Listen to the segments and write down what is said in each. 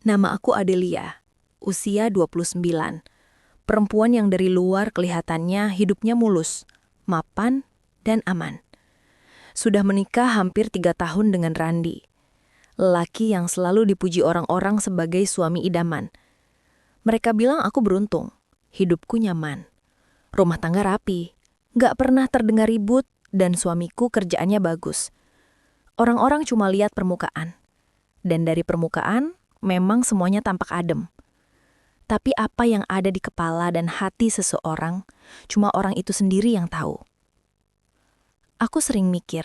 Nama aku Adelia, usia 29. Perempuan yang dari luar kelihatannya hidupnya mulus, mapan, dan aman. Sudah menikah hampir 3 tahun dengan Randi, lelaki yang selalu dipuji orang-orang sebagai suami idaman. Mereka bilang aku beruntung, hidupku nyaman. Rumah tangga rapi, gak pernah terdengar ribut, dan suamiku kerjaannya bagus. Orang-orang cuma lihat permukaan. Dan dari permukaan, memang semuanya tampak adem. Tapi apa yang ada di kepala dan hati seseorang, cuma orang itu sendiri yang tahu. Aku sering mikir,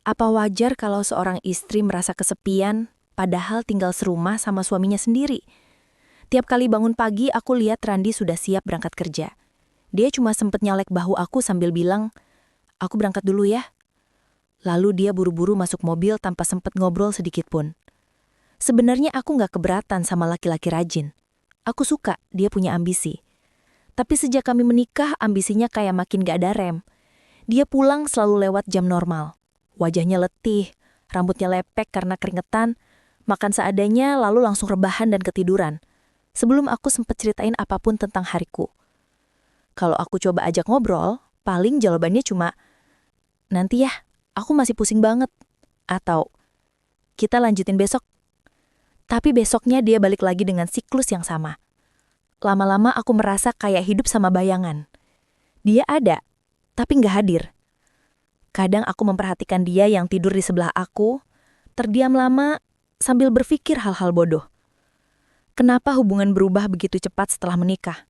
apa wajar kalau seorang istri merasa kesepian, padahal tinggal serumah sama suaminya sendiri? Tiap kali bangun pagi, aku lihat Randi sudah siap berangkat kerja. Dia cuma sempet nyalek bahu aku sambil bilang, "Aku berangkat dulu ya." Lalu dia buru-buru masuk mobil tanpa sempet ngobrol sedikit pun. Sebenarnya aku gak keberatan sama laki-laki rajin. Aku suka dia punya ambisi. Tapi sejak kami menikah, ambisinya kayak makin gak ada rem. Dia pulang selalu lewat jam normal. Wajahnya letih, rambutnya lepek karena keringetan, makan seadanya lalu langsung rebahan dan ketiduran. Sebelum aku sempat ceritain apapun tentang hariku. Kalau aku coba ajak ngobrol, paling jawabannya cuma, "Nanti ya, aku masih pusing banget." Atau, "Kita lanjutin besok." Tapi besoknya dia balik lagi dengan siklus yang sama. Lama-lama aku merasa kayak hidup sama bayangan. Dia ada, tapi nggak hadir. Kadang aku memperhatikan dia yang tidur di sebelah aku, terdiam lama sambil berpikir hal-hal bodoh. Kenapa hubungan berubah begitu cepat setelah menikah?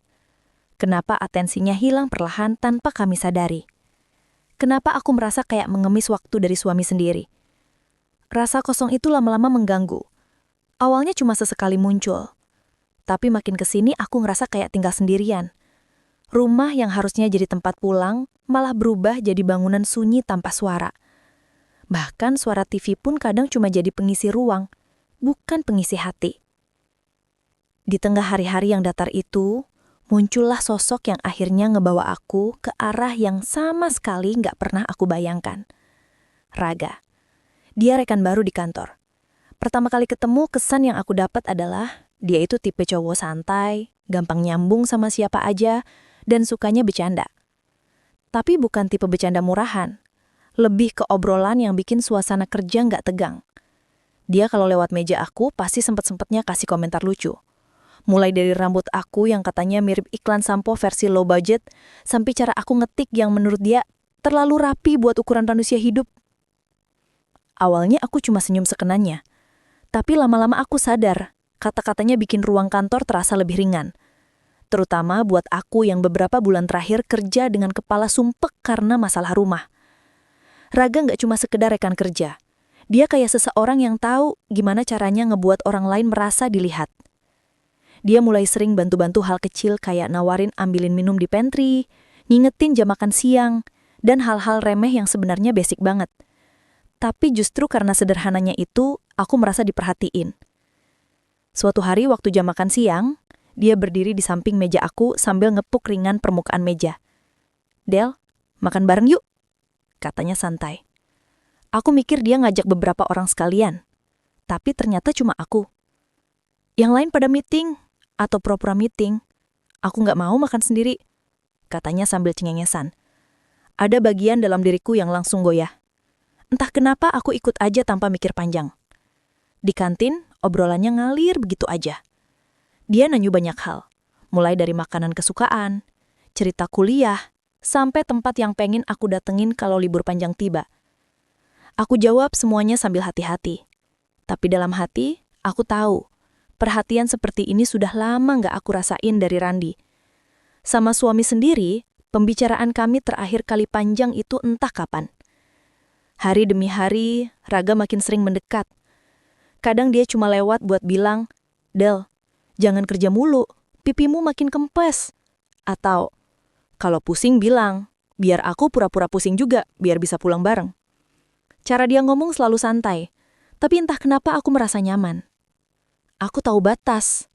Kenapa atensinya hilang perlahan tanpa kami sadari? Kenapa aku merasa kayak mengemis waktu dari suami sendiri? Rasa kosong itu lama-lama mengganggu. Awalnya cuma sesekali muncul. Tapi makin kesini aku ngerasa kayak tinggal sendirian. Rumah yang harusnya jadi tempat pulang, malah berubah jadi bangunan sunyi tanpa suara. Bahkan suara TV pun kadang cuma jadi pengisi ruang, bukan pengisi hati. Di tengah hari-hari yang datar itu, muncullah sosok yang akhirnya ngebawa aku ke arah yang sama sekali nggak pernah aku bayangkan. Raga. Dia rekan baru di kantor. Pertama kali ketemu, kesan yang aku dapat adalah dia itu tipe cowok santai, gampang nyambung sama siapa aja, dan sukanya bercanda. Tapi bukan tipe bercanda murahan. Lebih ke obrolan yang bikin suasana kerja nggak tegang. Dia kalau lewat meja aku pasti sempet-sempetnya kasih komentar lucu. Mulai dari rambut aku yang katanya mirip iklan sampo versi low budget, sampai cara aku ngetik yang menurut dia terlalu rapi buat ukuran manusia hidup. Awalnya aku cuma senyum sekenanya. Tapi lama-lama aku sadar, kata-katanya bikin ruang kantor terasa lebih ringan. Terutama buat aku yang beberapa bulan terakhir kerja dengan kepala sumpek karena masalah rumah. Raga nggak cuma sekedar rekan kerja. Dia kayak seseorang yang tahu gimana caranya ngebuat orang lain merasa dilihat. Dia mulai sering bantu-bantu hal kecil kayak nawarin ambilin minum di pantry, ngingetin jam makan siang, dan hal-hal remeh yang sebenarnya basic banget. Tapi justru karena sederhananya itu, aku merasa diperhatiin. Suatu hari waktu jam makan siang, dia berdiri di samping meja aku sambil ngepuk ringan permukaan meja. "Del, makan bareng yuk," katanya santai. Aku mikir dia ngajak beberapa orang sekalian, tapi ternyata cuma aku. Yang lain pada meeting, atau pura-pura meeting. Aku nggak mau makan sendiri, katanya sambil cengengesan. Ada bagian dalam diriku yang langsung goyah. Entah kenapa aku ikut aja tanpa mikir panjang. Di kantin, obrolannya ngalir begitu aja. Dia nanyu banyak hal, mulai dari makanan kesukaan, cerita kuliah, sampai tempat yang pengen aku datengin kalau libur panjang tiba. Aku jawab semuanya sambil hati-hati. Tapi dalam hati, aku tahu, perhatian seperti ini sudah lama nggak aku rasain dari Randi. Sama suami sendiri, pembicaraan kami terakhir kali panjang itu entah kapan. Hari demi hari, Raga makin sering mendekat. Kadang dia cuma lewat buat bilang, "Del, jangan kerja mulu, pipimu makin kempes." Atau, "Kalau pusing bilang, biar aku pura-pura pusing juga, biar bisa pulang bareng." Cara dia ngomong selalu santai, tapi entah kenapa aku merasa nyaman. Aku tahu batas.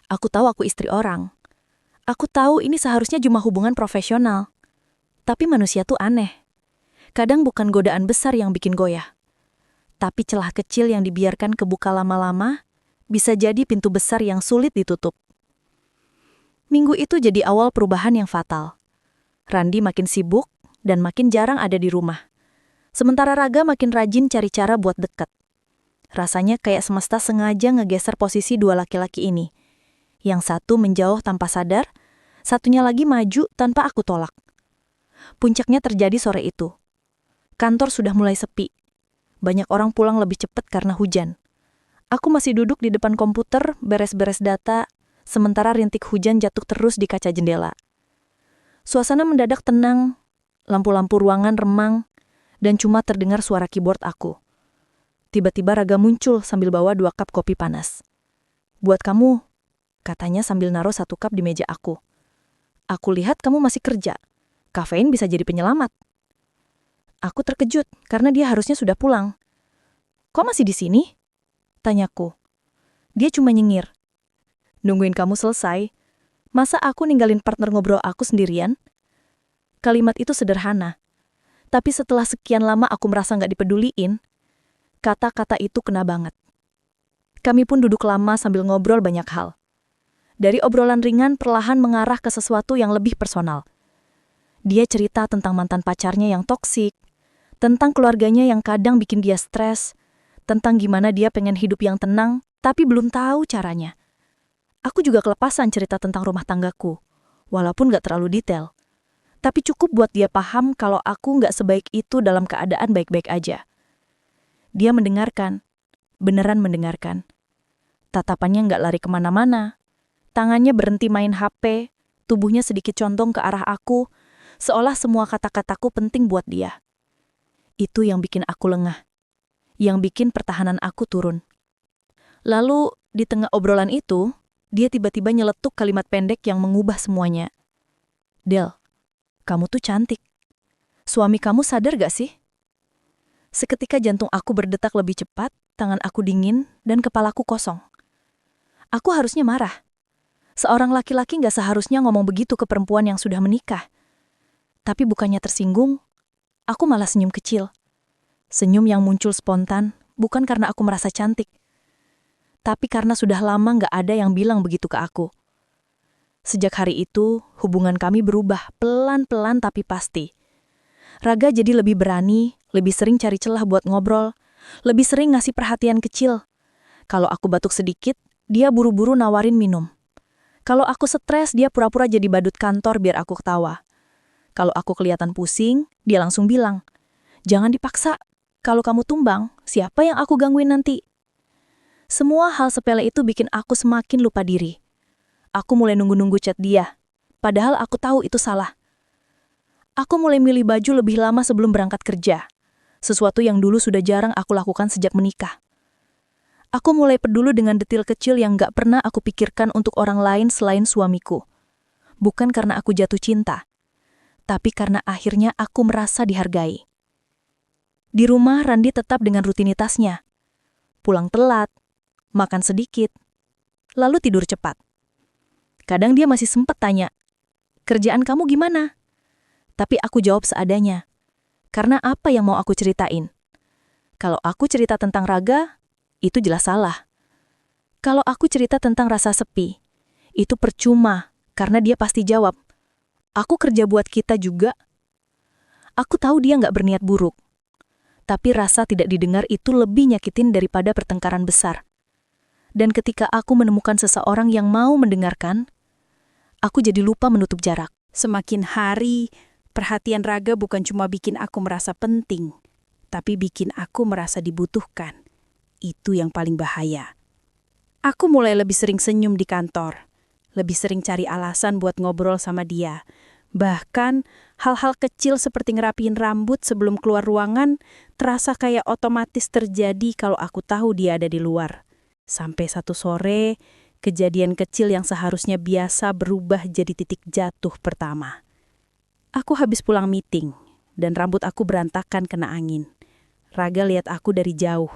Aku tahu aku istri orang. Aku tahu ini seharusnya cuma hubungan profesional. Tapi manusia tuh aneh. Kadang bukan godaan besar yang bikin goyah, tapi celah kecil yang dibiarkan kebuka lama-lama bisa jadi pintu besar yang sulit ditutup. Minggu itu jadi awal perubahan yang fatal. Randi makin sibuk dan makin jarang ada di rumah. Sementara Raga makin rajin cari cara buat deket. Rasanya kayak semesta sengaja ngegeser posisi dua laki-laki ini. Yang satu menjauh tanpa sadar, satunya lagi maju tanpa aku tolak. Puncaknya terjadi sore itu. Kantor sudah mulai sepi. Banyak orang pulang lebih cepat karena hujan. Aku masih duduk di depan komputer, beres-beres data, sementara rintik hujan jatuh terus di kaca jendela. Suasana mendadak tenang, lampu-lampu ruangan remang, dan cuma terdengar suara keyboard aku. Tiba-tiba Raga muncul sambil bawa 2 cup kopi panas. "Buat kamu," katanya sambil naruh 1 cup di meja aku. "Aku lihat kamu masih kerja. Kafein bisa jadi penyelamat." Aku terkejut karena dia harusnya sudah pulang. "Kok masih di sini?" tanyaku. Dia cuma nyengir. "Nungguin kamu selesai. Masa aku ninggalin partner ngobrol aku sendirian?" Kalimat itu sederhana. Tapi setelah sekian lama aku merasa nggak dipeduliin, kata-kata itu kena banget. Kami pun duduk lama sambil ngobrol banyak hal. Dari obrolan ringan perlahan mengarah ke sesuatu yang lebih personal. Dia cerita tentang mantan pacarnya yang toksik, tentang keluarganya yang kadang bikin dia stres, tentang gimana dia pengen hidup yang tenang, tapi belum tahu caranya. Aku juga kelepasan cerita tentang rumah tanggaku, walaupun gak terlalu detail. Tapi cukup buat dia paham kalau aku gak sebaik itu dalam keadaan baik-baik aja. Dia mendengarkan, beneran mendengarkan. Tatapannya gak lari kemana-mana. Tangannya berhenti main HP, tubuhnya sedikit condong ke arah aku, seolah semua kata-kataku penting buat dia. Itu yang bikin aku lengah, yang bikin pertahanan aku turun. Lalu, di tengah obrolan itu, dia tiba-tiba nyeletuk kalimat pendek yang mengubah semuanya. "Del, kamu tuh cantik. Suami kamu sadar gak sih?" Seketika jantung aku berdetak lebih cepat, tangan aku dingin, dan kepalaku kosong. Aku harusnya marah. Seorang laki-laki gak seharusnya ngomong begitu ke perempuan yang sudah menikah. Tapi bukannya tersinggung, aku malah senyum kecil. Senyum yang muncul spontan, bukan karena aku merasa cantik, tapi karena sudah lama gak ada yang bilang begitu ke aku. Sejak hari itu, hubungan kami berubah pelan-pelan tapi pasti. Raga jadi lebih berani, lebih sering cari celah buat ngobrol, lebih sering ngasih perhatian kecil. Kalau aku batuk sedikit, dia buru-buru nawarin minum. Kalau aku stres, dia pura-pura jadi badut kantor biar aku ketawa. Kalau aku kelihatan pusing, dia langsung bilang, "Jangan dipaksa. Kalau kamu tumbang, siapa yang aku gangguin nanti?" Semua hal sepele itu bikin aku semakin lupa diri. Aku mulai nunggu-nunggu chat dia, padahal aku tahu itu salah. Aku mulai milih baju lebih lama sebelum berangkat kerja, sesuatu yang dulu sudah jarang aku lakukan sejak menikah. Aku mulai peduli dengan detail kecil yang gak pernah aku pikirkan untuk orang lain selain suamiku. Bukan karena aku jatuh cinta, tapi karena akhirnya aku merasa dihargai. Di rumah, Randi tetap dengan rutinitasnya. Pulang telat, makan sedikit, lalu tidur cepat. Kadang dia masih sempat tanya, "Kerjaan kamu gimana?" Tapi aku jawab seadanya. Karena apa yang mau aku ceritain? Kalau aku cerita tentang Raga, itu jelas salah. Kalau aku cerita tentang rasa sepi, itu percuma karena dia pasti jawab, "Aku kerja buat kita juga." Aku tahu dia nggak berniat buruk. Tapi rasa tidak didengar itu lebih nyakitin daripada pertengkaran besar. Dan ketika aku menemukan seseorang yang mau mendengarkan, aku jadi lupa menutup jarak. Semakin hari, perhatian Raga bukan cuma bikin aku merasa penting, tapi bikin aku merasa dibutuhkan. Itu yang paling bahaya. Aku mulai lebih sering senyum di kantor, lebih sering cari alasan buat ngobrol sama dia. Bahkan, hal-hal kecil seperti ngerapiin rambut sebelum keluar ruangan terasa kayak otomatis terjadi kalau aku tahu dia ada di luar. Sampai satu sore, kejadian kecil yang seharusnya biasa berubah jadi titik jatuh pertama. Aku habis pulang meeting, dan rambut aku berantakan kena angin. Raga lihat aku dari jauh.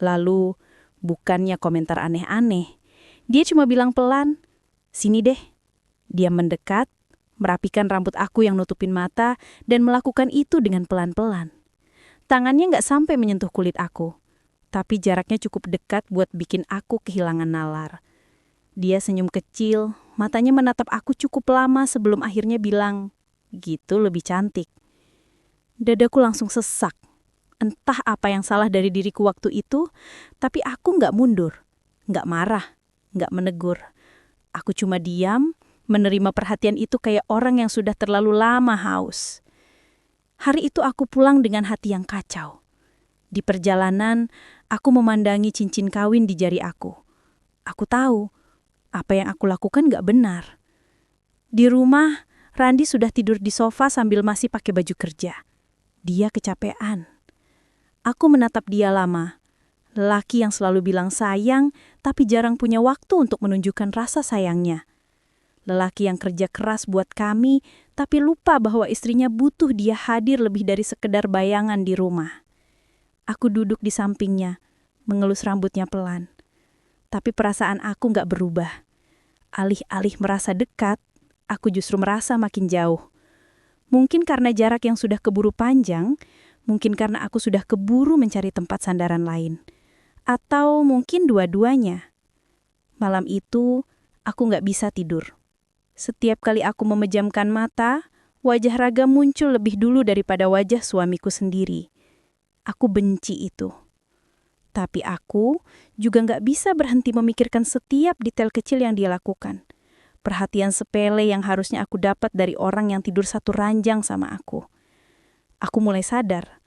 Lalu, bukannya komentar aneh-aneh, dia cuma bilang pelan, "Sini deh." Dia mendekat, merapikan rambut aku yang nutupin mata, dan melakukan itu dengan pelan-pelan. Tangannya nggak sampai menyentuh kulit aku, tapi jaraknya cukup dekat buat bikin aku kehilangan nalar. Dia senyum kecil, matanya menatap aku cukup lama sebelum akhirnya bilang, "Gitu lebih cantik." Dadaku langsung sesak. Entah apa yang salah dari diriku waktu itu, tapi aku nggak mundur, nggak marah, nggak menegur. Aku cuma diam, menerima perhatian itu kayak orang yang sudah terlalu lama haus. Hari itu aku pulang dengan hati yang kacau. Di perjalanan, aku memandangi cincin kawin di jari aku. Aku tahu, apa yang aku lakukan nggak benar. Di rumah, Randi sudah tidur di sofa sambil masih pakai baju kerja. Dia kecapean. Aku menatap dia lama. Lelaki yang selalu bilang sayang, tapi jarang punya waktu untuk menunjukkan rasa sayangnya. Lelaki yang kerja keras buat kami, tapi lupa bahwa istrinya butuh dia hadir lebih dari sekedar bayangan di rumah. Aku duduk di sampingnya, mengelus rambutnya pelan. Tapi perasaan aku nggak berubah. Alih-alih merasa dekat, aku justru merasa makin jauh. Mungkin karena jarak yang sudah keburu panjang, mungkin karena aku sudah keburu mencari tempat sandaran lain. Atau mungkin dua-duanya. Malam itu, aku nggak bisa tidur. Setiap kali aku memejamkan mata, wajah Raga muncul lebih dulu daripada wajah suamiku sendiri. Aku benci itu. Tapi aku juga nggak bisa berhenti memikirkan setiap detail kecil yang dia lakukan. Perhatian sepele yang harusnya aku dapat dari orang yang tidur satu ranjang sama aku. Aku mulai sadar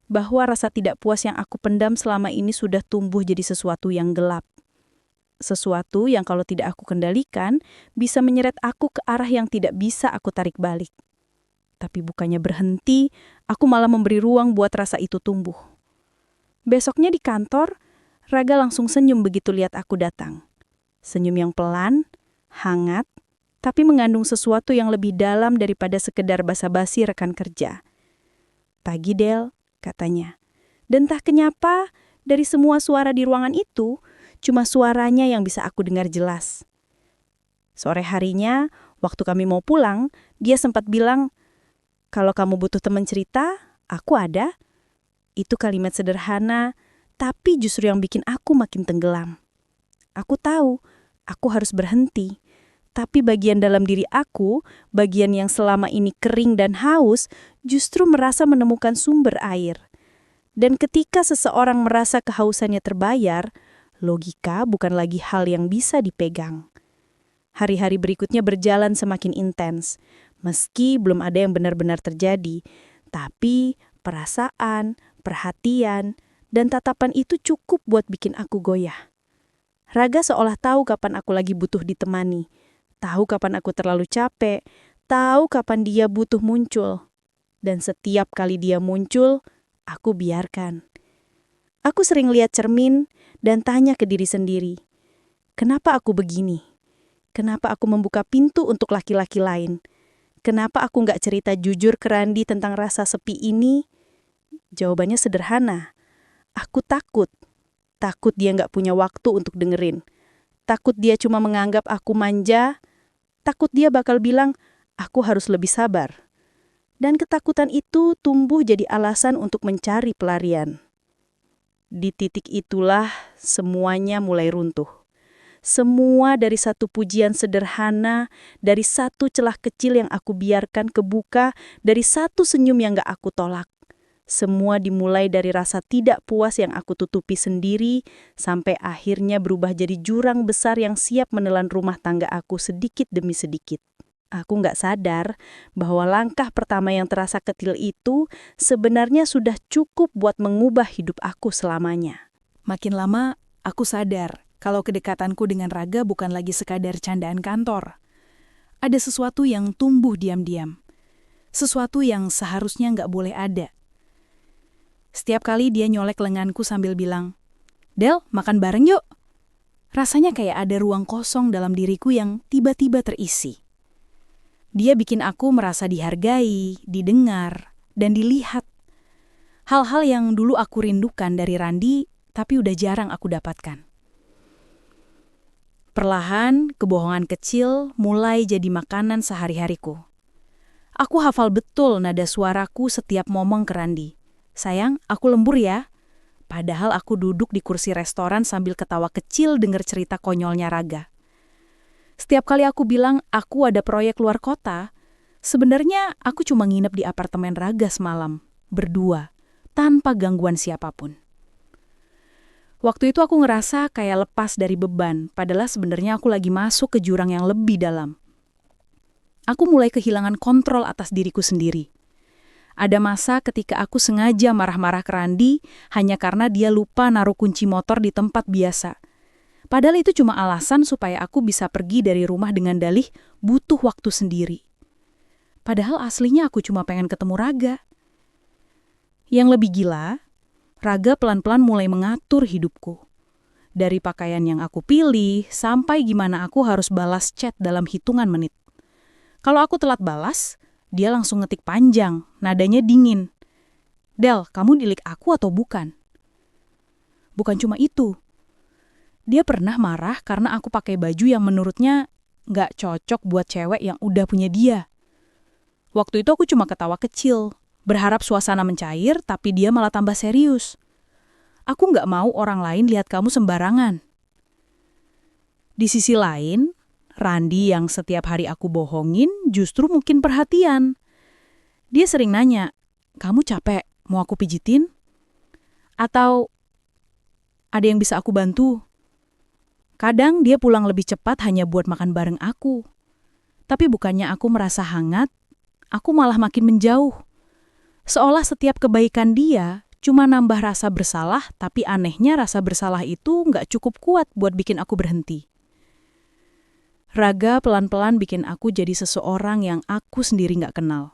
bahwa rasa tidak puas yang aku pendam selama ini sudah tumbuh jadi sesuatu yang gelap. Sesuatu yang kalau tidak aku kendalikan, bisa menyeret aku ke arah yang tidak bisa aku tarik balik. Tapi bukannya berhenti, aku malah memberi ruang buat rasa itu tumbuh. Besoknya di kantor, Raga langsung senyum begitu lihat aku datang. Senyum yang pelan, hangat, tapi mengandung sesuatu yang lebih dalam daripada sekedar basa-basi rekan kerja. "Pagi, Del," katanya. Dan entah kenapa, dari semua suara di ruangan itu, cuma suaranya yang bisa aku dengar jelas. Sore harinya, waktu kami mau pulang, dia sempat bilang, "Kalau kamu butuh teman cerita, aku ada." Itu kalimat sederhana, tapi justru yang bikin aku makin tenggelam. Aku tahu, aku harus berhenti. Tapi bagian dalam diri aku, bagian yang selama ini kering dan haus, justru merasa menemukan sumber air. Dan ketika seseorang merasa kehausannya terbayar, logika bukan lagi hal yang bisa dipegang. Hari-hari berikutnya berjalan semakin intens. Meski belum ada yang benar-benar terjadi, tapi perasaan, perhatian, dan tatapan itu cukup buat bikin aku goyah. Raga seolah tahu kapan aku lagi butuh ditemani, tahu kapan aku terlalu capek, tahu kapan dia butuh muncul. Dan setiap kali dia muncul, aku biarkan. Aku sering lihat cermin dan tanya ke diri sendiri, kenapa aku begini? Kenapa aku membuka pintu untuk laki-laki lain? Kenapa aku nggak cerita jujur ke Randi tentang rasa sepi ini? Jawabannya sederhana. Aku takut. Takut dia nggak punya waktu untuk dengerin. Takut dia cuma menganggap aku manja. Takut dia bakal bilang, aku harus lebih sabar. Dan ketakutan itu tumbuh jadi alasan untuk mencari pelarian. Di titik itulah semuanya mulai runtuh. Semua dari satu pujian sederhana, dari satu celah kecil yang aku biarkan kebuka, dari satu senyum yang gak aku tolak. Semua dimulai dari rasa tidak puas yang aku tutupi sendiri, sampai akhirnya berubah jadi jurang besar yang siap menelan rumah tangga aku sedikit demi sedikit. Aku gak sadar bahwa langkah pertama yang terasa kecil itu sebenarnya sudah cukup buat mengubah hidup aku selamanya. Makin lama, aku sadar kalau kedekatanku dengan Raga bukan lagi sekadar candaan kantor. Ada sesuatu yang tumbuh diam-diam. Sesuatu yang seharusnya nggak boleh ada. Setiap kali dia nyolek lenganku sambil bilang, "Del, makan bareng yuk." Rasanya kayak ada ruang kosong dalam diriku yang tiba-tiba terisi. Dia bikin aku merasa dihargai, didengar, dan dilihat. Hal-hal yang dulu aku rindukan dari Randi, tapi udah jarang aku dapatkan. Perlahan, kebohongan kecil mulai jadi makanan sehari-hariku. Aku hafal betul nada suaraku setiap ngomong ke Randi. "Sayang, aku lembur ya." Padahal aku duduk di kursi restoran sambil ketawa kecil dengar cerita konyolnya Raga. Setiap kali aku bilang aku ada proyek luar kota, sebenarnya aku cuma nginep di apartemen Raga semalam, berdua, tanpa gangguan siapapun. Waktu itu aku ngerasa kayak lepas dari beban, padahal sebenarnya aku lagi masuk ke jurang yang lebih dalam. Aku mulai kehilangan kontrol atas diriku sendiri. Ada masa ketika aku sengaja marah-marah ke Randi hanya karena dia lupa naruh kunci motor di tempat biasa. Padahal itu cuma alasan supaya aku bisa pergi dari rumah dengan dalih butuh waktu sendiri. Padahal aslinya aku cuma pengen ketemu Raga. Yang lebih gila, Raga pelan-pelan mulai mengatur hidupku. Dari pakaian yang aku pilih, sampai gimana aku harus balas chat dalam hitungan menit. Kalau aku telat balas, dia langsung ngetik panjang, nadanya dingin. Del, kamu nilik aku atau bukan? Bukan cuma itu. Dia pernah marah karena aku pakai baju yang menurutnya nggak cocok buat cewek yang udah punya dia. Waktu itu aku cuma ketawa kecil, berharap suasana mencair, tapi dia malah tambah serius. Aku nggak mau orang lain lihat kamu sembarangan. Di sisi lain, Randi yang setiap hari aku bohongin justru mungkin perhatian. Dia sering nanya, kamu capek, mau aku pijitin? Atau ada yang bisa aku bantu? Kadang dia pulang lebih cepat hanya buat makan bareng aku. Tapi bukannya aku merasa hangat, aku malah makin menjauh. Seolah setiap kebaikan dia cuma nambah rasa bersalah, tapi anehnya rasa bersalah itu nggak cukup kuat buat bikin aku berhenti. Raga pelan-pelan bikin aku jadi seseorang yang aku sendiri nggak kenal.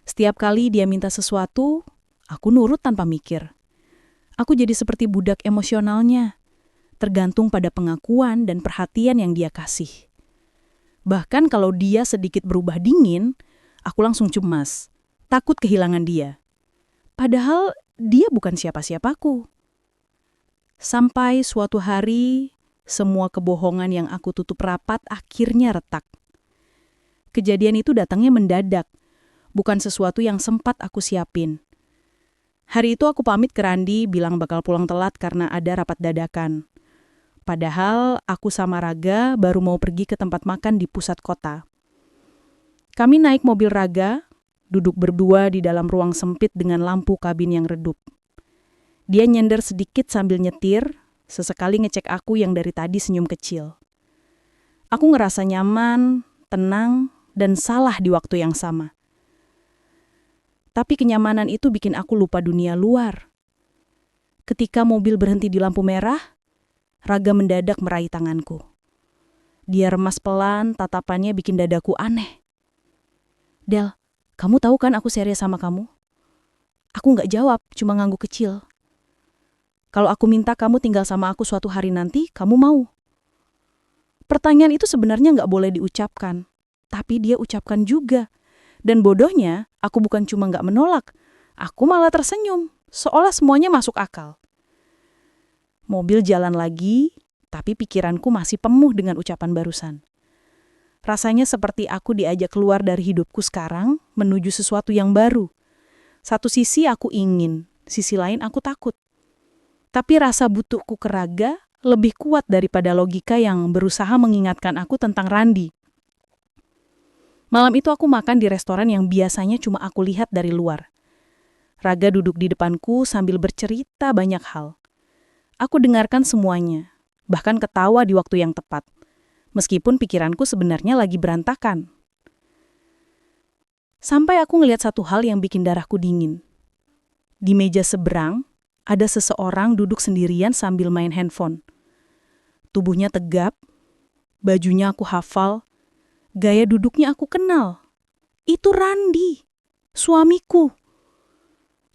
Setiap kali dia minta sesuatu, aku nurut tanpa mikir. Aku jadi seperti budak emosionalnya, tergantung pada pengakuan dan perhatian yang dia kasih. Bahkan kalau dia sedikit berubah dingin, aku langsung cemas, takut kehilangan dia. Padahal dia bukan siapa-siapaku. Sampai suatu hari, semua kebohongan yang aku tutup rapat akhirnya retak. Kejadian itu datangnya mendadak, bukan sesuatu yang sempat aku siapin. Hari itu aku pamit ke Randi bilang bakal pulang telat karena ada rapat dadakan. Padahal aku sama Raga baru mau pergi ke tempat makan di pusat kota. Kami naik mobil Raga, duduk berdua di dalam ruang sempit dengan lampu kabin yang redup. Dia nyender sedikit sambil nyetir, sesekali ngecek aku yang dari tadi senyum kecil. Aku ngerasa nyaman, tenang, dan salah di waktu yang sama. Tapi kenyamanan itu bikin aku lupa dunia luar. Ketika mobil berhenti di lampu merah, Raga mendadak meraih tanganku. Dia remas pelan, tatapannya bikin dadaku aneh. Del, kamu tahu kan aku serius sama kamu? Aku nggak jawab, cuma ngangguk kecil. Kalau aku minta kamu tinggal sama aku suatu hari nanti, kamu mau? Pertanyaan itu sebenarnya nggak boleh diucapkan, tapi dia ucapkan juga. Dan bodohnya, aku bukan cuma nggak menolak, aku malah tersenyum, seolah semuanya masuk akal. Mobil jalan lagi, tapi pikiranku masih penuh dengan ucapan barusan. Rasanya seperti aku diajak keluar dari hidupku sekarang, menuju sesuatu yang baru. Satu sisi aku ingin, sisi lain aku takut. Tapi rasa butuhku ke Raga lebih kuat daripada logika yang berusaha mengingatkan aku tentang Randi. Malam itu aku makan di restoran yang biasanya cuma aku lihat dari luar. Raga duduk di depanku sambil bercerita banyak hal. Aku dengarkan semuanya, bahkan ketawa di waktu yang tepat. Meskipun pikiranku sebenarnya lagi berantakan. Sampai aku ngelihat satu hal yang bikin darahku dingin. Di meja seberang, ada seseorang duduk sendirian sambil main handphone. Tubuhnya tegap, bajunya aku hafal, gaya duduknya aku kenal. Itu Randi, suamiku.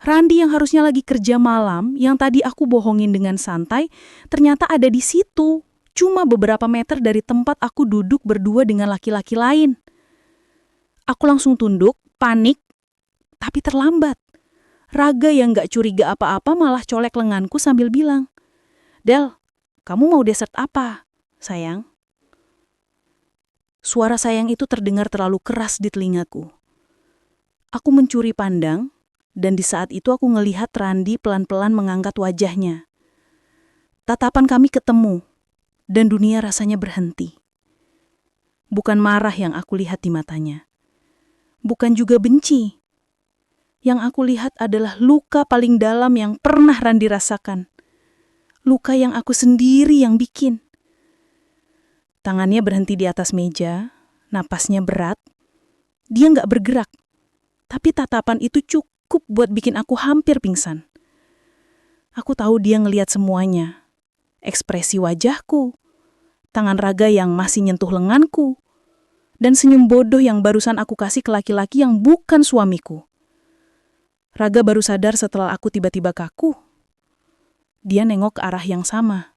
Randi yang harusnya lagi kerja malam, yang tadi aku bohongin dengan santai, ternyata ada di situ. Cuma beberapa meter dari tempat aku duduk berdua dengan laki-laki lain. Aku langsung tunduk, panik, tapi terlambat. Raga yang gak curiga apa-apa malah colek lenganku sambil bilang, Del, kamu mau dessert apa, sayang? Suara sayang itu terdengar terlalu keras di telingaku. Aku mencuri pandang, Dan di saat itu aku ngelihat Randi pelan-pelan mengangkat wajahnya. Tatapan kami ketemu, dan dunia rasanya berhenti. Bukan marah yang aku lihat di matanya. Bukan juga benci. Yang aku lihat adalah luka paling dalam yang pernah Randi rasakan. Luka yang aku sendiri yang bikin. Tangannya berhenti di atas meja, napasnya berat. Dia nggak bergerak. Tapi tatapan itu cukup buat bikin aku hampir pingsan. Aku tahu dia ngelihat semuanya. Ekspresi wajahku, tangan Raga yang masih nyentuh lenganku, dan senyum bodoh yang barusan aku kasih ke laki-laki yang bukan suamiku. Raga baru sadar setelah aku tiba-tiba kaku. Dia nengok ke arah yang sama.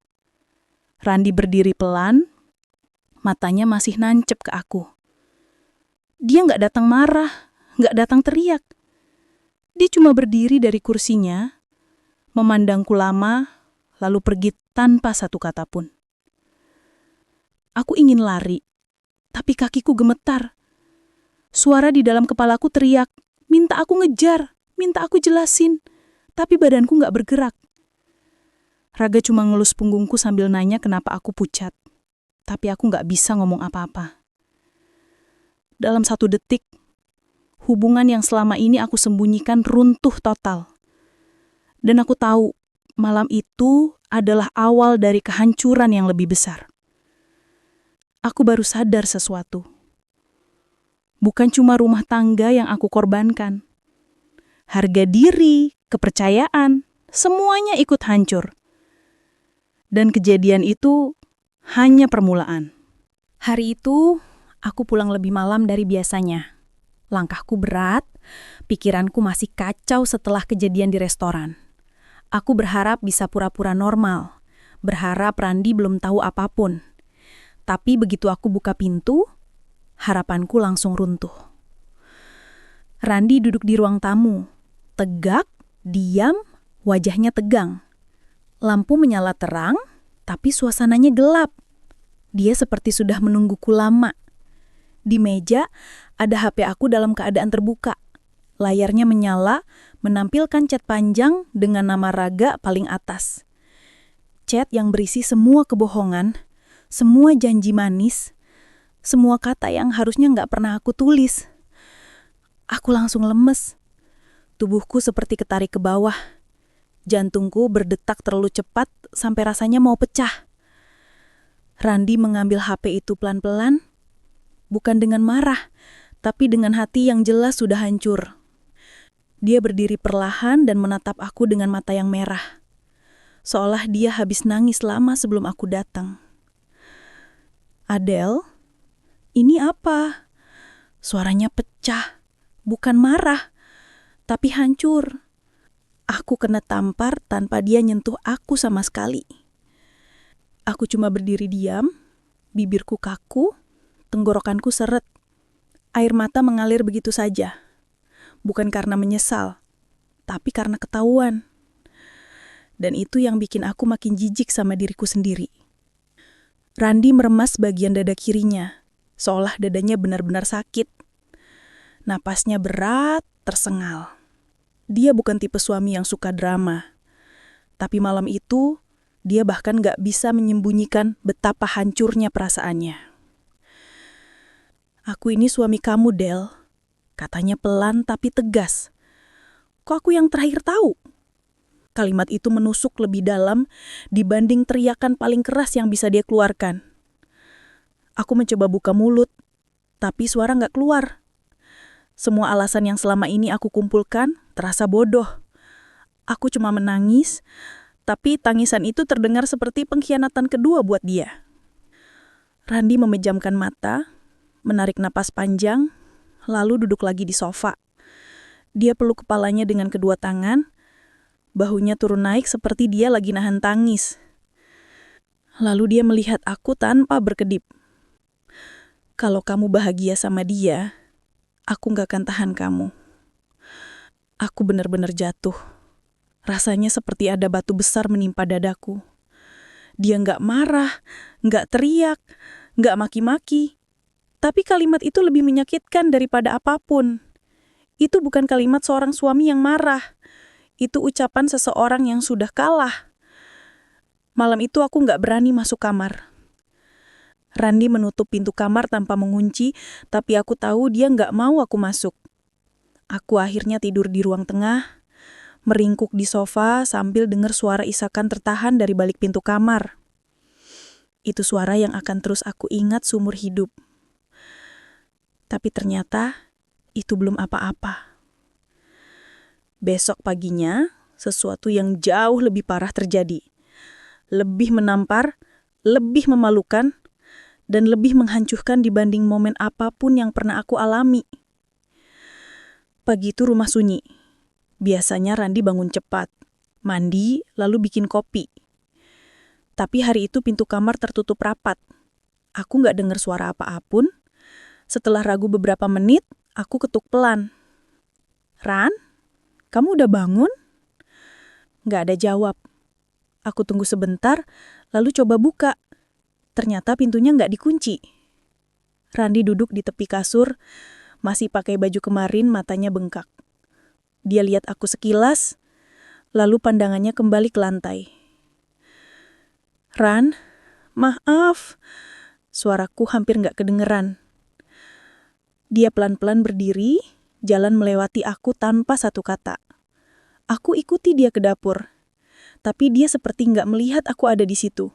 Randi berdiri pelan, matanya masih nancep ke aku. Dia nggak datang marah, nggak datang teriak. Dia cuma berdiri dari kursinya, memandangku lama, lalu pergi tanpa satu kata pun. Aku ingin lari, tapi kakiku gemetar. Suara di dalam kepalaku teriak, minta aku ngejar, minta aku jelasin, tapi badanku nggak bergerak. Raga cuma ngelus punggungku sambil nanya kenapa aku pucat, tapi aku nggak bisa ngomong apa-apa. Dalam 1 detik, hubungan yang selama ini aku sembunyikan runtuh total. Dan aku tahu, malam itu adalah awal dari kehancuran yang lebih besar. Aku baru sadar sesuatu. Bukan cuma rumah tangga yang aku korbankan. Harga diri, kepercayaan, semuanya ikut hancur. Dan kejadian itu hanya permulaan. Hari itu, aku pulang lebih malam dari biasanya. Langkahku berat, pikiranku masih kacau setelah kejadian di restoran. Aku berharap bisa pura-pura normal, berharap Randi belum tahu apapun. Tapi begitu aku buka pintu, harapanku langsung runtuh. Randi duduk di ruang tamu, tegak, diam, wajahnya tegang. Lampu menyala terang, tapi suasananya gelap. Dia seperti sudah menungguku lama. Di meja, ada HP aku dalam keadaan terbuka. Layarnya menyala, menampilkan chat panjang dengan nama Raga paling atas. Chat yang berisi semua kebohongan, semua janji manis, semua kata yang harusnya nggak pernah aku tulis. Aku langsung lemes. Tubuhku seperti ketarik ke bawah. Jantungku berdetak terlalu cepat sampai rasanya mau pecah. Randi mengambil HP itu pelan-pelan, bukan dengan marah, tapi dengan hati yang jelas sudah hancur. Dia berdiri perlahan dan menatap aku dengan mata yang merah. Seolah dia habis nangis lama sebelum aku datang. Adele, ini apa? Suaranya pecah, bukan marah, tapi hancur. Aku kena tampar tanpa dia nyentuh aku sama sekali. Aku cuma berdiri diam, bibirku kaku, tenggorokanku seret. Air mata mengalir begitu saja. Bukan karena menyesal, tapi karena ketahuan. Dan itu yang bikin aku makin jijik sama diriku sendiri. Randi meremas bagian dada kirinya, seolah dadanya benar-benar sakit. Napasnya berat, tersengal. Dia bukan tipe suami yang suka drama. Tapi malam itu, dia bahkan gak bisa menyembunyikan betapa hancurnya perasaannya. Aku ini suami kamu, Del. Katanya pelan tapi tegas. Kok aku yang terakhir tahu? Kalimat itu menusuk lebih dalam dibanding teriakan paling keras yang bisa dia keluarkan. Aku mencoba buka mulut, tapi suara nggak keluar. Semua alasan yang selama ini aku kumpulkan terasa bodoh. Aku cuma menangis, tapi tangisan itu terdengar seperti pengkhianatan kedua buat dia. Randi memejamkan mata, menarik napas panjang, lalu duduk lagi di sofa. Dia peluk kepalanya dengan kedua tangan, bahunya turun naik seperti dia lagi nahan tangis. Lalu dia melihat aku tanpa berkedip. Kalau kamu bahagia sama dia, aku gak akan tahan kamu. Aku benar-benar jatuh. Rasanya seperti ada batu besar menimpa dadaku. Dia gak marah, gak teriak, gak maki-maki. Tapi kalimat itu lebih menyakitkan daripada apapun. Itu bukan kalimat seorang suami yang marah. Itu ucapan seseorang yang sudah kalah. Malam itu aku nggak berani masuk kamar. Randi menutup pintu kamar tanpa mengunci, tapi aku tahu dia nggak mau aku masuk. Aku akhirnya tidur di ruang tengah, meringkuk di sofa sambil dengar suara isakan tertahan dari balik pintu kamar. Itu suara yang akan terus aku ingat seumur hidup. Tapi ternyata itu belum apa-apa. Besok paginya, sesuatu yang jauh lebih parah terjadi. Lebih menampar, lebih memalukan, dan lebih menghancurkan dibanding momen apapun yang pernah aku alami. Pagi itu rumah sunyi. Biasanya Randi bangun cepat, mandi, lalu bikin kopi. Tapi hari itu pintu kamar tertutup rapat. Aku nggak dengar suara apa-apun. Setelah ragu beberapa menit, aku ketuk pelan. "Ran, kamu udah bangun?" Nggak ada jawab. Aku tunggu sebentar, lalu coba buka. Ternyata pintunya nggak dikunci. Randi duduk di tepi kasur, masih pakai baju kemarin, matanya bengkak. Dia lihat aku sekilas, lalu pandangannya kembali ke lantai. "Ran, maaf." Suaraku hampir nggak kedengeran. Dia pelan-pelan berdiri, jalan melewati aku tanpa satu kata. Aku ikuti dia ke dapur, tapi dia seperti nggak melihat aku ada di situ.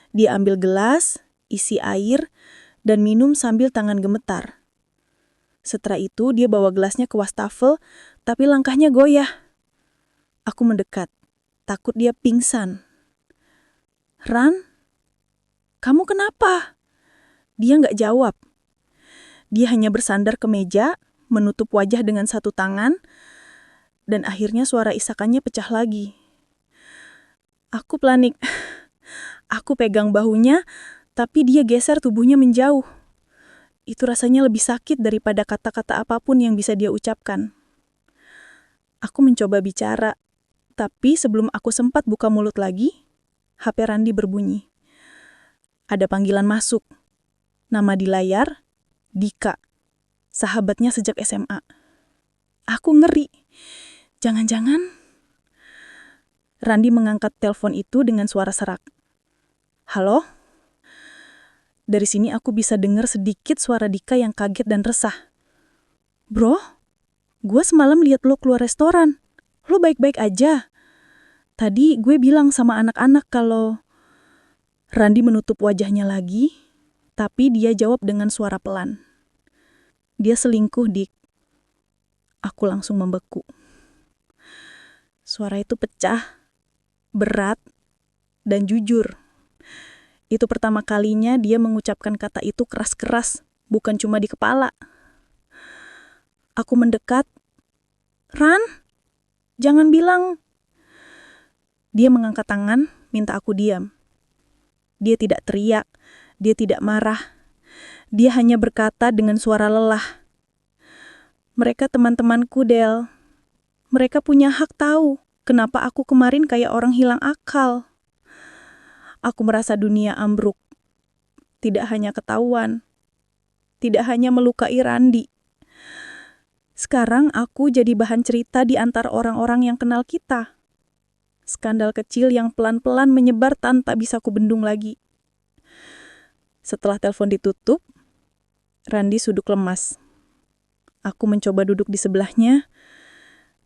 Dia ambil gelas, isi air, dan minum sambil tangan gemetar. Setelah itu dia bawa gelasnya ke wastafel, tapi langkahnya goyah. Aku mendekat, takut dia pingsan. "Ran, kamu kenapa?" Dia nggak jawab. Dia hanya bersandar ke meja, menutup wajah dengan satu tangan, dan akhirnya suara isakannya pecah lagi. Aku panik. Aku pegang bahunya, tapi dia geser tubuhnya menjauh. Itu rasanya lebih sakit daripada kata-kata apapun yang bisa dia ucapkan. Aku mencoba bicara, tapi sebelum aku sempat buka mulut lagi, HP Randi berbunyi. Ada panggilan masuk. Nama di layar, Dika, sahabatnya sejak SMA. Aku ngeri. Jangan-jangan... Randi mengangkat telepon itu dengan suara serak. "Halo?" Dari sini aku bisa dengar sedikit suara Dika yang kaget dan resah. "Bro, gue semalam lihat lo keluar restoran. Lo baik-baik aja. Tadi gue bilang sama anak-anak kalau..." Randi menutup wajahnya lagi, tapi dia jawab dengan suara pelan. "Dia selingkuh, Dik." Aku langsung membeku. Suara itu pecah, berat, dan jujur. Itu pertama kalinya dia mengucapkan kata itu keras-keras, bukan cuma di kepala. Aku mendekat. "Ran, jangan bilang..." Dia mengangkat tangan, minta aku diam. Dia tidak teriak, dia tidak marah. Dia hanya berkata dengan suara lelah. "Mereka teman-temanku, Del. Mereka punya hak tahu kenapa aku kemarin kayak orang hilang akal. Aku merasa dunia ambruk. Tidak hanya ketahuan. Tidak hanya melukai Randi. Sekarang aku jadi bahan cerita di antara orang-orang yang kenal kita. Skandal kecil yang pelan-pelan menyebar tanpa bisa kubendung lagi." Setelah telepon ditutup, Randi suduk lemas. Aku mencoba duduk di sebelahnya,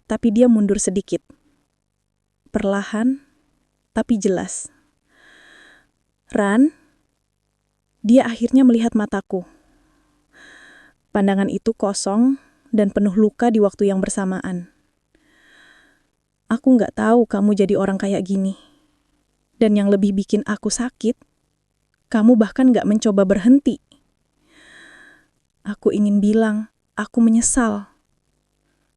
tapi dia mundur sedikit. Perlahan, tapi jelas. "Ran," dia akhirnya melihat mataku. Pandangan itu kosong dan penuh luka di waktu yang bersamaan. "Aku nggak tahu kamu jadi orang kayak gini. Dan yang lebih bikin aku sakit, kamu bahkan nggak mencoba berhenti. Aku ingin bilang, aku menyesal.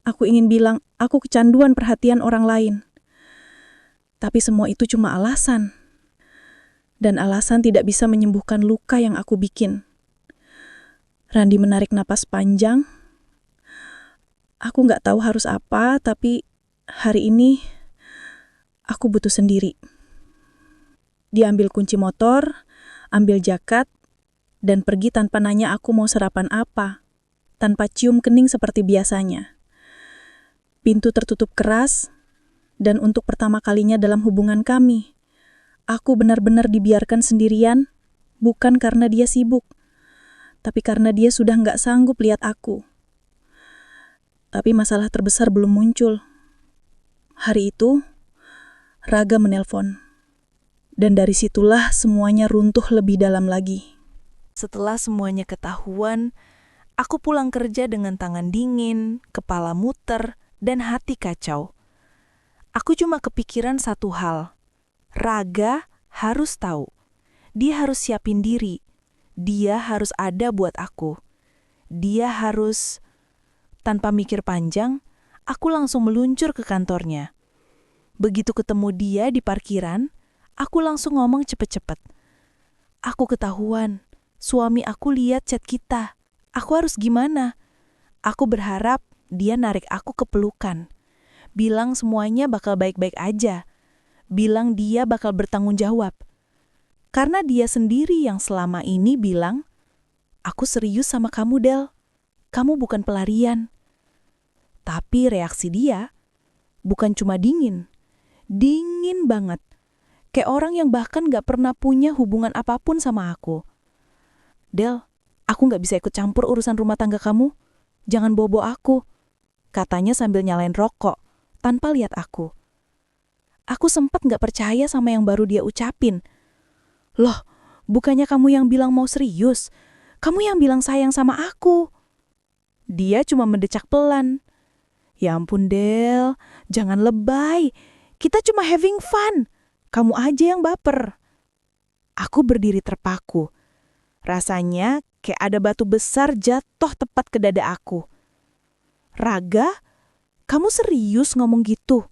Aku ingin bilang, aku kecanduan perhatian orang lain. Tapi semua itu cuma alasan. Dan alasan tidak bisa menyembuhkan luka yang aku bikin." Randi menarik napas panjang. Aku nggak tahu harus apa, tapi hari ini aku butuh sendiri. Dia ambil kunci motor, ambil jaket, dan pergi tanpa nanya aku mau sarapan apa. tanpa cium kening seperti biasanya. Pintu tertutup keras, dan untuk pertama kalinya dalam hubungan kami, aku benar-benar dibiarkan sendirian, bukan karena dia sibuk, tapi karena dia sudah nggak sanggup lihat aku. Tapi masalah terbesar belum muncul. Hari itu, Raga menelpon. Dan dari situlah semuanya runtuh lebih dalam lagi. Setelah semuanya ketahuan, aku pulang kerja dengan tangan dingin, kepala muter, dan hati kacau. Aku cuma kepikiran satu hal. Raga harus tahu. Dia harus siapin diri. Dia harus ada buat aku. Dia harus... Tanpa mikir panjang, aku langsung meluncur ke kantornya. Begitu ketemu dia di parkiran, aku langsung ngomong cepet-cepet. Aku ketahuan, suami aku lihat chat kita. Aku harus gimana? Aku berharap dia narik aku ke pelukan. Bilang semuanya bakal baik-baik aja. Bilang dia bakal bertanggung jawab. Karena dia sendiri yang selama ini bilang, aku serius sama kamu, Del. Kamu bukan pelarian. Tapi reaksi dia bukan cuma dingin. Dingin banget. Kayak orang yang bahkan gak pernah punya hubungan apapun sama aku. Del, aku gak bisa ikut campur urusan rumah tangga kamu. Jangan bobo aku. Katanya sambil nyalain rokok, tanpa lihat aku. Aku sempat gak percaya sama yang baru dia ucapin. Loh, bukannya kamu yang bilang mau serius? Kamu yang bilang sayang sama aku. Dia cuma mendecak pelan. Ya ampun Del, jangan lebay. Kita cuma having fun. Kamu aja yang baper. Aku berdiri terpaku. Rasanya kayak ada batu besar jatuh tepat ke dada aku. Raga, kamu serius ngomong gitu?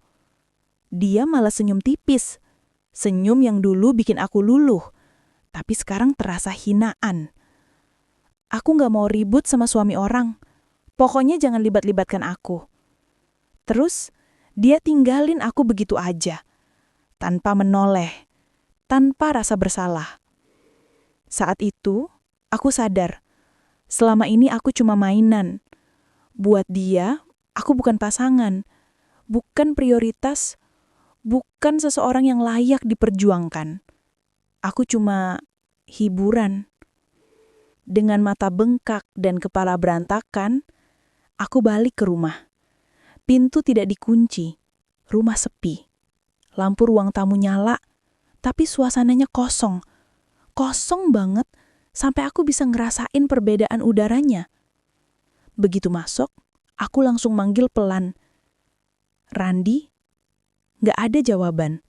Dia malah senyum tipis. Senyum yang dulu bikin aku luluh. Tapi sekarang terasa hinaan. Aku gak mau ribut sama suami orang. Pokoknya jangan libat-libatkan aku. Terus, dia tinggalin aku begitu aja. Tanpa menoleh. Tanpa rasa bersalah. Saat itu, aku sadar. Selama ini aku cuma mainan. Buat dia, aku bukan pasangan. Bukan prioritas. Bukan seseorang yang layak diperjuangkan. Aku cuma hiburan. Dengan mata bengkak dan kepala berantakan, aku balik ke rumah. Pintu tidak dikunci, rumah sepi. Lampu ruang tamu nyala, tapi suasananya kosong. Kosong banget, sampai aku bisa ngerasain perbedaan udaranya. Begitu masuk, aku langsung manggil pelan. Randi? Gak ada jawaban.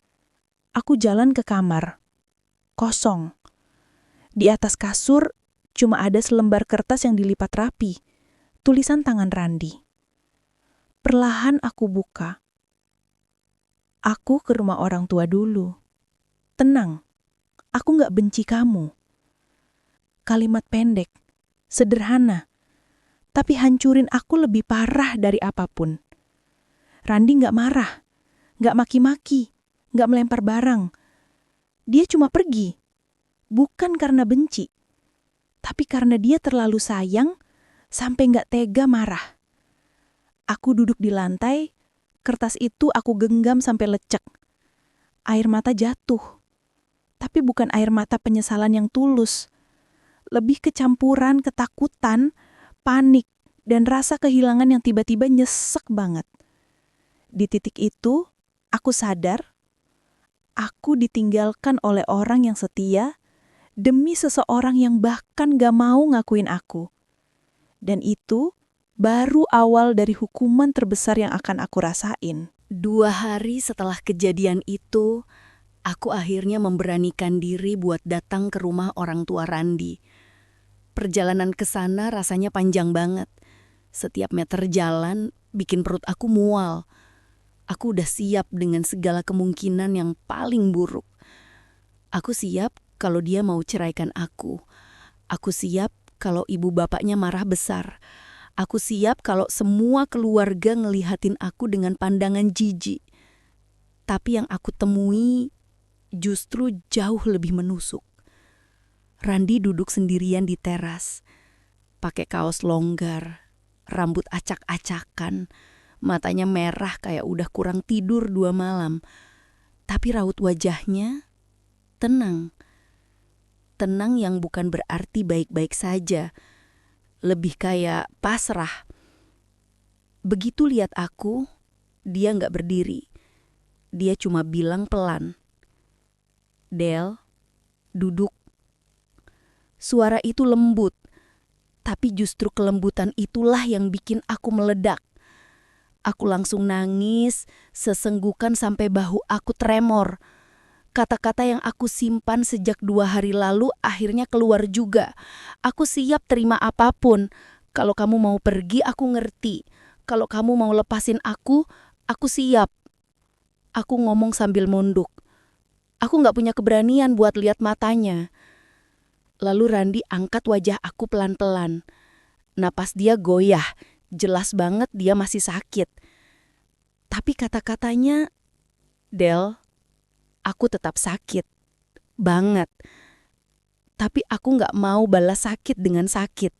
Aku jalan ke kamar. Kosong. Di atas kasur, cuma ada selembar kertas yang dilipat rapi. Tulisan tangan Randi. Perlahan aku buka. Aku ke rumah orang tua dulu. Tenang, aku gak benci kamu. Kalimat pendek, sederhana, tapi hancurin aku lebih parah dari apapun. Randi gak marah, gak maki-maki, gak melempar barang. Dia cuma pergi. Bukan karena benci, tapi karena dia terlalu sayang sampai gak tega marah. Aku duduk di lantai, kertas itu aku genggam sampai lecek. Air mata jatuh. Tapi bukan air mata penyesalan yang tulus. Lebih kecampuran ketakutan, panik, dan rasa kehilangan yang tiba-tiba nyesek banget. Di titik itu, aku sadar, aku ditinggalkan oleh orang yang setia demi seseorang yang bahkan gak mau ngakuin aku. Dan itu baru awal dari hukuman terbesar yang akan aku rasain. 2 hari setelah kejadian itu, aku akhirnya memberanikan diri buat datang ke rumah orang tua Randi. Perjalanan ke sana rasanya panjang banget. Setiap meter jalan bikin perut aku mual. Aku udah siap dengan segala kemungkinan yang paling buruk. Aku siap kalau dia mau ceraikan aku. Aku siap kalau ibu bapaknya marah besar. Aku siap kalau semua keluarga ngelihatin aku dengan pandangan jijik. Tapi yang aku temui justru jauh lebih menusuk. Randi duduk sendirian di teras, pakai kaos longgar, rambut acak-acakan, matanya merah kayak udah kurang tidur 2 malam. Tapi raut wajahnya tenang. Tenang yang bukan berarti baik-baik saja. Lebih kayak pasrah. Begitu lihat aku, dia nggak berdiri. Dia cuma bilang pelan, "Del, duduk." Suara itu lembut, tapi justru kelembutan itulah yang bikin aku meledak. Aku langsung nangis, sesenggukan sampai bahu aku tremor. Kata-kata yang aku simpan sejak 2 hari lalu akhirnya keluar juga. Aku siap terima apapun. Kalau kamu mau pergi, aku ngerti. Kalau kamu mau lepasin aku siap. Aku ngomong sambil nunduk. Aku gak punya keberanian buat lihat matanya. Lalu Randi angkat wajah aku pelan-pelan. Napas dia goyah. Jelas banget dia masih sakit. Tapi kata-katanya, "Del, aku tetap sakit. Banget. Tapi aku gak mau balas sakit dengan sakit."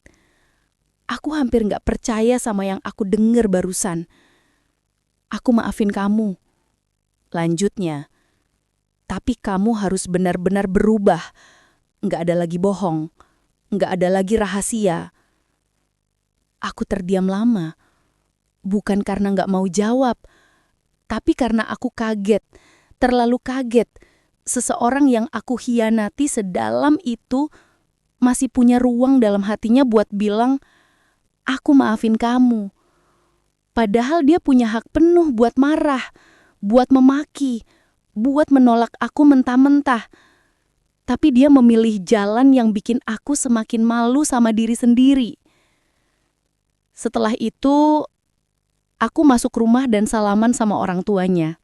Aku hampir gak percaya sama yang aku denger barusan. "Aku maafin kamu." Lanjutnya, "Tapi kamu harus benar-benar berubah. Gak ada lagi bohong. Gak ada lagi rahasia." Aku terdiam lama. Bukan karena gak mau jawab, tapi karena aku kaget. Terlalu kaget. Seseorang yang aku hianati sedalam itu masih punya ruang dalam hatinya buat bilang, "Aku maafin kamu." Padahal dia punya hak penuh buat marah, buat memaki, buat menolak aku mentah-mentah. Tapi dia memilih jalan yang bikin aku semakin malu sama diri sendiri. Setelah itu, aku masuk rumah dan salaman sama orang tuanya.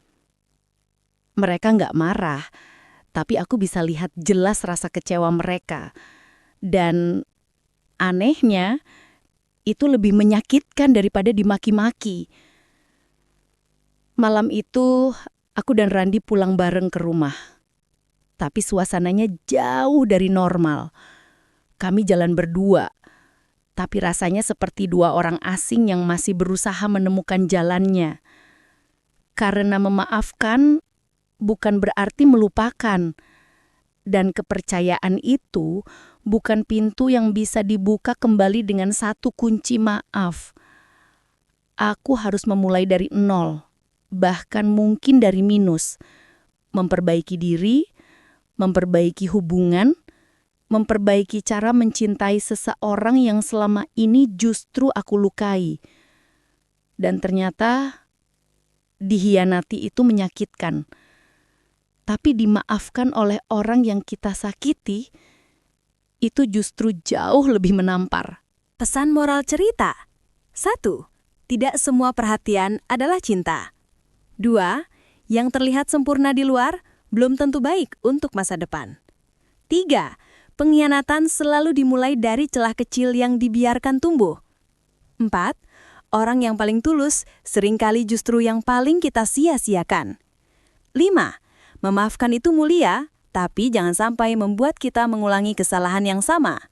Mereka nggak marah, tapi aku bisa lihat jelas rasa kecewa mereka. Dan anehnya, itu lebih menyakitkan daripada dimaki-maki. Malam itu, aku dan Randi pulang bareng ke rumah. Tapi suasananya jauh dari normal. Kami jalan berdua, tapi rasanya seperti 2 orang asing yang masih berusaha menemukan jalannya. Karena memaafkan bukan berarti melupakan. Dan kepercayaan itu bukan pintu yang bisa dibuka kembali dengan satu kunci maaf. Aku harus memulai dari 0, bahkan mungkin dari minus. Memperbaiki diri, memperbaiki hubungan, memperbaiki cara mencintai seseorang yang selama ini justru aku lukai. Dan ternyata dihianati itu menyakitkan. Tapi dimaafkan oleh orang yang kita sakiti, itu justru jauh lebih menampar. Pesan moral cerita. 1. Tidak semua perhatian adalah cinta. 2. Yang terlihat sempurna di luar belum tentu baik untuk masa depan. 3. Pengkhianatan selalu dimulai dari celah kecil yang dibiarkan tumbuh. 4. Orang yang paling tulus seringkali justru yang paling kita sia-siakan. 5. Memaafkan itu mulia, tapi jangan sampai membuat kita mengulangi kesalahan yang sama.